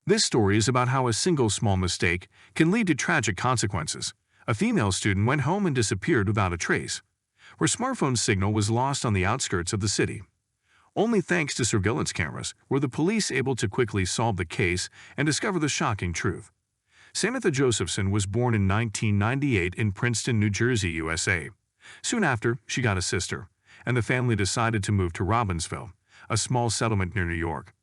This story is about how a single small mistake can lead to tragic consequences. A female student went home and disappeared without a trace. Her smartphone signal was lost on the outskirts of the city. Only thanks to surveillance cameras were the police able to quickly solve the case and discover the shocking truth. Samantha Josephson was born in 1998 in Princeton, New Jersey, USA. Soon after, she got a sister, and the family decided to move to Robbinsville, a small settlement near New York.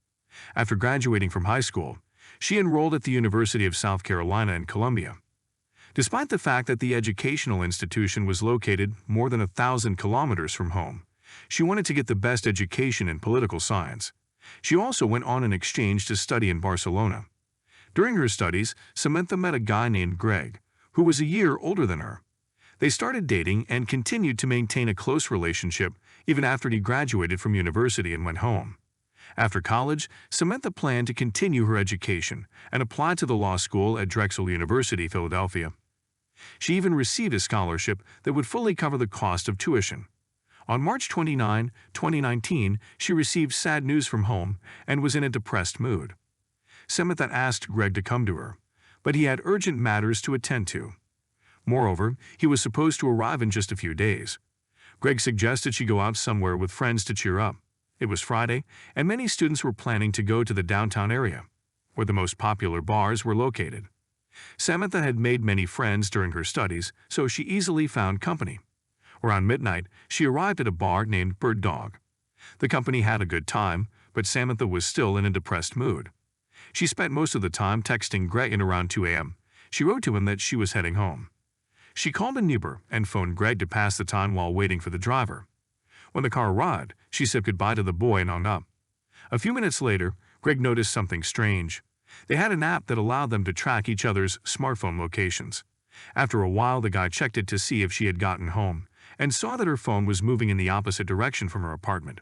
After graduating from high school, she enrolled at the University of South Carolina in Columbia. Despite the fact that the educational institution was located more than 1,000 kilometers from home, she wanted to get the best education in political science. She also went on an exchange to study in Barcelona. During her studies, Samantha met a guy named Greg, who was a year older than her. They started dating and continued to maintain a close relationship even after he graduated from university and went home. After college, Samantha planned to continue her education and apply to the law school at Drexel University, Philadelphia. She even received a scholarship that would fully cover the cost of tuition. On March 29, 2019, she received sad news from home and was in a depressed mood. Samantha asked Greg to come to her, but he had urgent matters to attend to. Moreover, he was supposed to arrive in just a few days. Greg suggested she go out somewhere with friends to cheer up. It was Friday, and many students were planning to go to the downtown area, where the most popular bars were located. Samantha had made many friends during her studies, so she easily found company. Around midnight, she arrived at a bar named Bird Dog. The company had a good time, but Samantha was still in a depressed mood. She spent most of the time texting Greg, and around 2 a.m., she wrote to him that she was heading home. She called an Uber and phoned Greg to pass the time while waiting for the driver. When the car arrived, she said goodbye to the boy and hung up. A few minutes later, Greg noticed something strange. They had an app that allowed them to track each other's smartphone locations. After a while, the guy checked it to see if she had gotten home and saw that her phone was moving in the opposite direction from her apartment.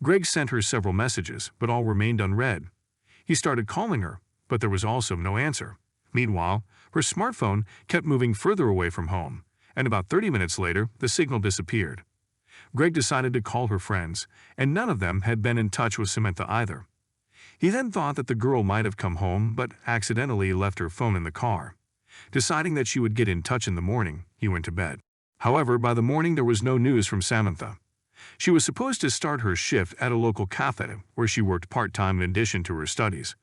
Greg sent her several messages, but all remained unread. He started calling her, but there was also no answer. Meanwhile, her smartphone kept moving further away from home, and about 30 minutes later, the signal disappeared. Greg decided to call her friends, and none of them had been in touch with Samantha either. He then thought that the girl might have come home, but accidentally left her phone in the car. Deciding that she would get in touch in the morning, he went to bed. However, by the morning there was no news from Samantha. She was supposed to start her shift at a local cafe, where she worked part-time in addition to her studies.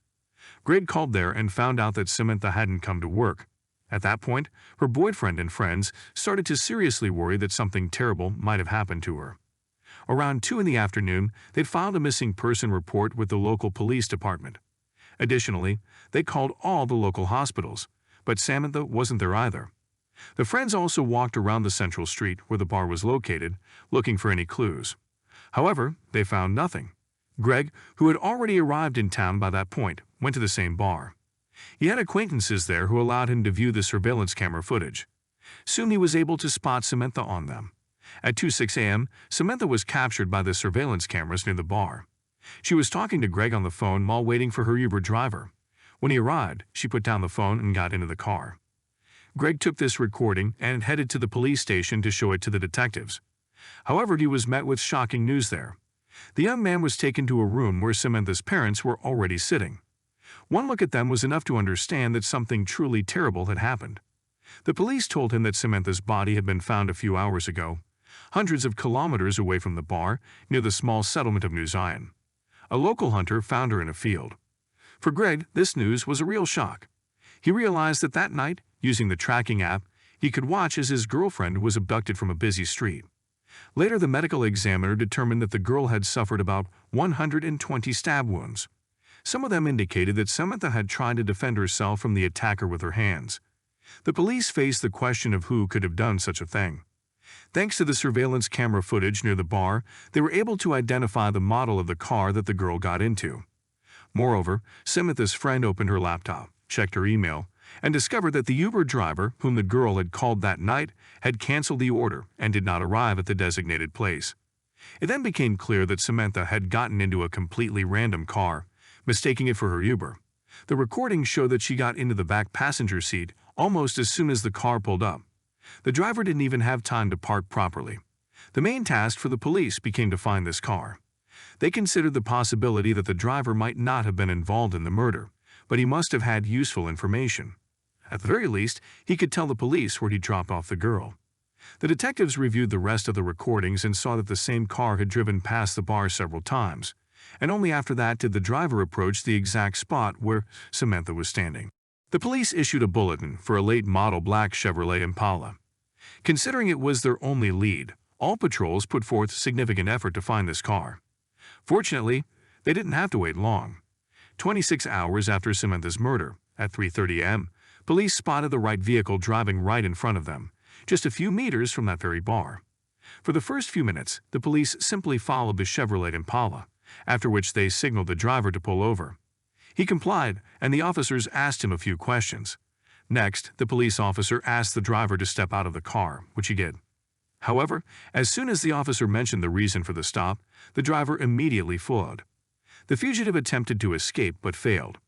Greg called there and found out that Samantha hadn't come to work. At that point, her boyfriend and friends started to seriously worry that something terrible might have happened to her. Around 2 in the afternoon, they'd filed a missing person report with the local police department. Additionally, they called all the local hospitals, but Samantha wasn't there either. The friends also walked around the central street where the bar was located, looking for any clues. However, they found nothing. Greg, who had already arrived in town by that point, went to the same bar. He had acquaintances there who allowed him to view the surveillance camera footage. Soon he was able to spot Samantha on them. At 2:06 a.m., Samantha was captured by the surveillance cameras near the bar. She was talking to Greg on the phone while waiting for her Uber driver. When he arrived, she put down the phone and got into the car. Greg took this recording and headed to the police station to show it to the detectives. However, he was met with shocking news there. The young man was taken to a room where Samantha's parents were already sitting. One look at them was enough to understand that something truly terrible had happened. The police told him that Samantha's body had been found a few hours ago, hundreds of kilometers away from the bar near the small settlement of New Zion. A local hunter found her in a field. For Greg, this news was a real shock. He realized that that night, using the tracking app, he could watch as his girlfriend was abducted from a busy street. Later, the medical examiner determined that the girl had suffered about 120 stab wounds. Some of them indicated that Samantha had tried to defend herself from the attacker with her hands. The police faced the question of who could have done such a thing. Thanks to the surveillance camera footage near the bar, they were able to identify the model of the car that the girl got into. Moreover, Samantha's friend opened her laptop, checked her email, and discovered that the Uber driver, whom the girl had called that night, had canceled the order and did not arrive at the designated place. It then became clear that Samantha had gotten into a completely random car, mistaking it for her Uber. The recordings show that she got into the back passenger seat almost as soon as the car pulled up. The driver didn't even have time to park properly. The main task for the police became to find this car. They considered the possibility that the driver might not have been involved in the murder, but he must have had useful information. At the very least, he could tell the police where he dropped off the girl. The detectives reviewed the rest of the recordings and saw that the same car had driven past the bar several times, and only after that did the driver approach the exact spot where Samantha was standing. The police issued a bulletin for a late-model black Chevrolet Impala. Considering it was their only lead, all patrols put forth significant effort to find this car. Fortunately, they didn't have to wait long. 26 hours after Samantha's murder, at 3:30 a.m., police spotted the right vehicle driving right in front of them, just a few meters from that very bar. For the first few minutes, the police simply followed the Chevrolet Impala, after which they signaled the driver to pull over. He complied, and the officers asked him a few questions. Next, the police officer asked the driver to step out of the car, which he did. However, as soon as the officer mentioned the reason for the stop, the driver immediately followed. The fugitive attempted to escape but failed.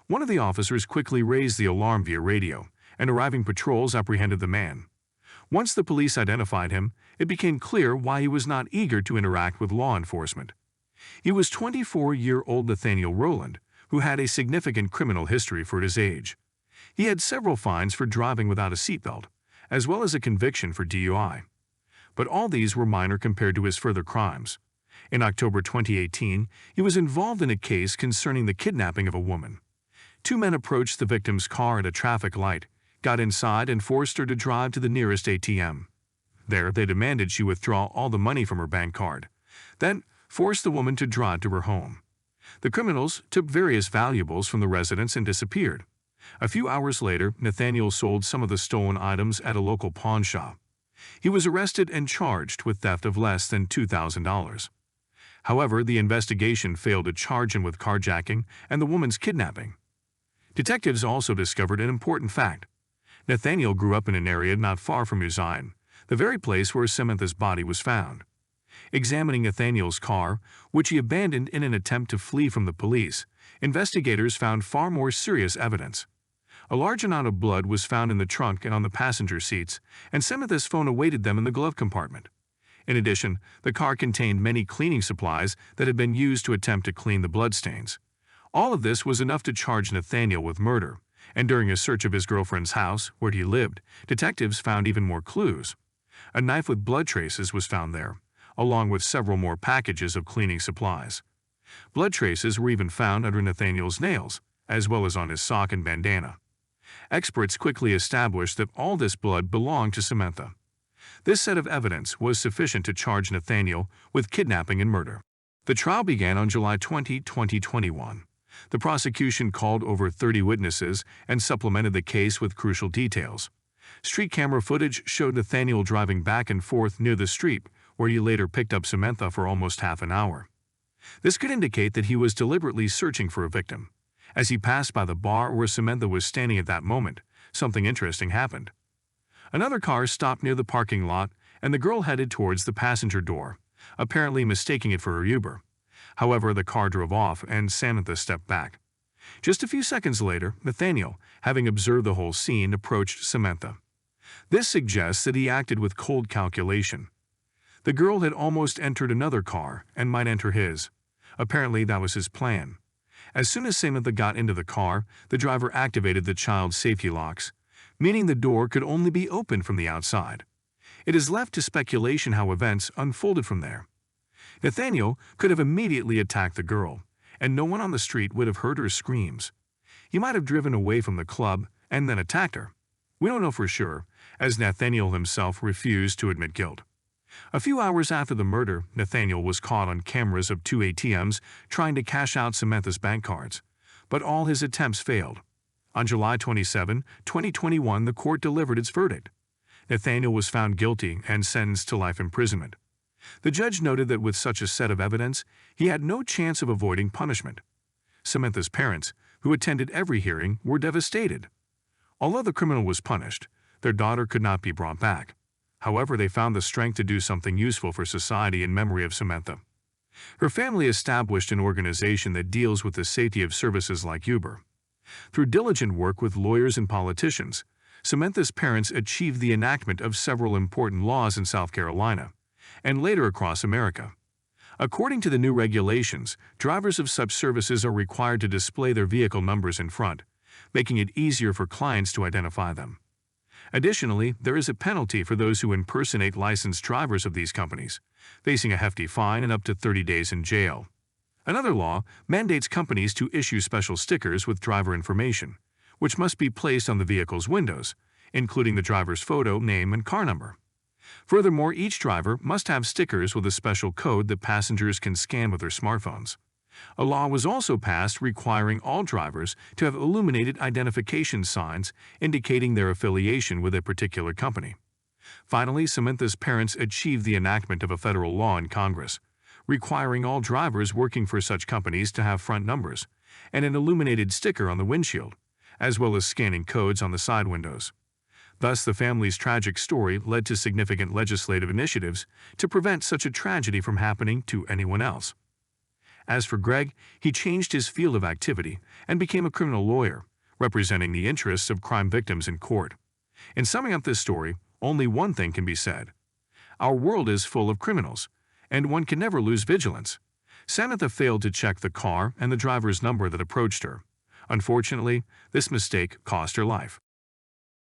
One of the officers quickly raised the alarm via radio, and arriving patrols apprehended the man. Once the police identified him, it became clear why he was not eager to interact with law enforcement. He was 24-year-old Nathaniel Rowland, who had a significant criminal history for his age. He had several fines for driving without a seatbelt, as well as a conviction for DUI. But all these were minor compared to his further crimes. In October 2018, he was involved in a case concerning the kidnapping of a woman. Two men approached the victim's car at a traffic light, got inside and forced her to drive to the nearest ATM. There, they demanded she withdraw all the money from her bank card, then forced the woman to drive to her home. The criminals took various valuables from the residence and disappeared. A few hours later, Nathaniel sold some of the stolen items at a local pawn shop. He was arrested and charged with theft of less than $2,000. However, the investigation failed to charge him with carjacking and the woman's kidnapping. Detectives also discovered an important fact. Nathaniel grew up in an area not far from Usain, the very place where Samantha's body was found. Examining Nathaniel's car, which he abandoned in an attempt to flee from the police, investigators found far more serious evidence. A large amount of blood was found in the trunk and on the passenger seats, and Samantha's phone awaited them in the glove compartment. In addition, the car contained many cleaning supplies that had been used to attempt to clean the bloodstains. All of this was enough to charge Nathaniel with murder, and during a search of his girlfriend's house, where he lived, detectives found even more clues. A knife with blood traces was found there, along with several more packages of cleaning supplies. Blood traces were even found under Nathaniel's nails, as well as on his sock and bandana. Experts quickly established that all this blood belonged to Samantha. This set of evidence was sufficient to charge Nathaniel with kidnapping and murder. The trial began on July 20, 2021. The prosecution called over 30 witnesses and supplemented the case with crucial details. Street camera footage showed Nathaniel driving back and forth near the street, where he later picked up Samantha for almost half an hour. This could indicate that he was deliberately searching for a victim. As he passed by the bar where Samantha was standing at that moment, something interesting happened. Another car stopped near the parking lot, and the girl headed towards the passenger door, apparently mistaking it for her Uber. However, the car drove off, and Samantha stepped back. Just a few seconds later, Nathaniel, having observed the whole scene, approached Samantha. This suggests that he acted with cold calculation. The girl had almost entered another car and might enter his. Apparently, that was his plan. As soon as Samantha got into the car, the driver activated the child's safety locks, meaning the door could only be opened from the outside. It is left to speculation how events unfolded from there. Nathaniel could have immediately attacked the girl, and no one on the street would have heard her screams. He might have driven away from the club and then attacked her. We don't know for sure, as Nathaniel himself refused to admit guilt. A few hours after the murder, Nathaniel was caught on cameras of 2 ATMs trying to cash out Samantha's bank cards, but all his attempts failed. On July 27, 2021, the court delivered its verdict. Nathaniel was found guilty and sentenced to life imprisonment. The judge noted that with such a set of evidence, he had no chance of avoiding punishment. Samantha's parents, who attended every hearing, were devastated. Although the criminal was punished, their daughter could not be brought back. However, they found the strength to do something useful for society in memory of Samantha. Her family established an organization that deals with the safety of services like Uber. Through diligent work with lawyers and politicians, Samantha's parents achieved the enactment of several important laws in South Carolina, and later across America. According to the new regulations, drivers of such services are required to display their vehicle numbers in front, making it easier for clients to identify them. Additionally, there is a penalty for those who impersonate licensed drivers of these companies, facing a hefty fine and up to 30 days in jail. Another law mandates companies to issue special stickers with driver information, which must be placed on the vehicle's windows, including the driver's photo, name, and car number. Furthermore, each driver must have stickers with a special code that passengers can scan with their smartphones. A law was also passed requiring all drivers to have illuminated identification signs indicating their affiliation with a particular company. Finally, Samantha's parents achieved the enactment of a federal law in Congress, requiring all drivers working for such companies to have front numbers and an illuminated sticker on the windshield, as well as scanning codes on the side windows. Thus, the family's tragic story led to significant legislative initiatives to prevent such a tragedy from happening to anyone else. As for Greg, he changed his field of activity and became a criminal lawyer, representing the interests of crime victims in court. In summing up this story, only one thing can be said. Our world is full of criminals, and one can never lose vigilance. Samantha failed to check the car and the driver's number that approached her. Unfortunately, this mistake cost her life.